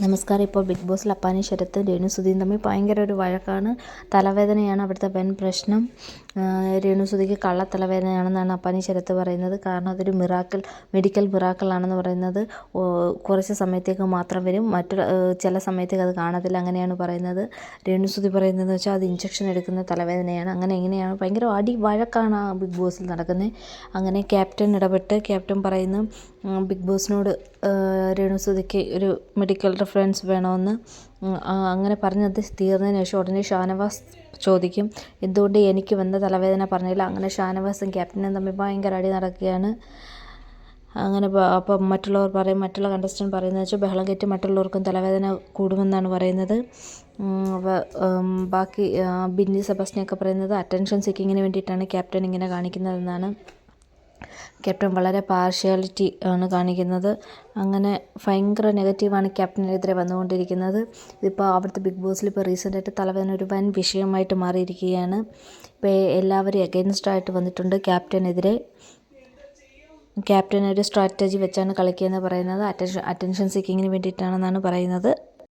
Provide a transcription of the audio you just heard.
നമസ്കാരം. ഇപ്പോൾ ബിഗ് ബോസിൽ അപ്പാനി ശരത്തും രേണുസുധിയും തമ്മിൽ ഭയങ്കര ഒരു വഴക്കാണ്. തലവേദനയാണ് അവിടുത്തെ വൻ പ്രശ്നം. രേണുസുധിക്ക് തലവേദനയാണെന്നാണ് അപ്പാനി ശരത്ത് പറയുന്നത്. കാരണം അതൊരു മെഡിക്കൽ മിറാക്കിളാണെന്ന് പറയുന്നത്. കുറച്ച് സമയത്തേക്ക് മാത്രം വരും, ചില സമയത്തേക്ക് അത് കാണത്തില്ല, അങ്ങനെയാണ് പറയുന്നത്. രേണുസുധി പറയുന്നതെന്ന് വെച്ചാൽ അത് ഇഞ്ചക്ഷൻ എടുക്കുന്ന തലവേദനയാണ്. അങ്ങനെ എങ്ങനെയാണ് ഭയങ്കര വഴക്കാണ് ആ ബിഗ് ബോസിൽ നടക്കുന്നത്. അങ്ങനെ ക്യാപ്റ്റൻ ഇടപെട്ട് ക്യാപ്റ്റൻ പറയുന്നു ബിഗ് ബോസിനോട് രേണുസുധിക്ക് ഒരു മെഡിക്കൽ റെഫറൻസ് വേണമെന്ന്. അങ്ങനെ പറഞ്ഞത് തീർന്നതിന് ശേഷം ഉടനെ ഷാനവാസ് ചോദിക്കും എന്തുകൊണ്ട് എനിക്ക് വന്ന തലവേദന പറഞ്ഞില്ല. അങ്ങനെ ഷാനവാസും ക്യാപ്റ്റനും തമ്മിൽ ഭയങ്കര അടി നടക്കുകയാണ്. അങ്ങനെ അപ്പം മറ്റുള്ള കണ്ടസ്റ്റൻറ്റ് പറയുന്നത് വെച്ചാൽ ബഹളം കയറ്റി മറ്റുള്ളവർക്കും തലവേദന കൂടുമെന്നാണ് പറയുന്നത്. ബാക്കി ബിന്നി സെബാസ്റ്റ്യനൊക്കെ പറയുന്നത് അറ്റൻഷൻ സീക്കിങ്ങിന് വേണ്ടിയിട്ടാണ് ക്യാപ്റ്റൻ ഇങ്ങനെ കാണിക്കുന്നതെന്നാണ്. ക്യാപ്റ്റൻ വളരെ പാർഷ്യാലിറ്റി ആണ് കാണിക്കുന്നത്. അങ്ങനെ ഭയങ്കര നെഗറ്റീവാണ് ക്യാപ്റ്റനെതിരെ വന്നുകൊണ്ടിരിക്കുന്നത്. ഇതിപ്പോൾ അവിടുത്തെ ബിഗ് ബോസിൽ ഇപ്പോൾ റീസെൻ്റായിട്ട് തലവേദന ഒരു വൻ വിഷയമായിട്ട് മാറിയിരിക്കുകയാണ്. ഇപ്പോൾ എല്ലാവരും എഗെയിൻസ്റ്റായിട്ട് വന്നിട്ടുണ്ട് ക്യാപ്റ്റനെതിരെ. ക്യാപ്റ്റൻ ഒരു സ്ട്രാറ്റജി വെച്ചാണ് കളിക്കുകയെന്ന് പറയുന്നത്. അറ്റൻഷൻ സീക്കിങ്ങിന് വേണ്ടിയിട്ടാണെന്നാണ് പറയുന്നത്.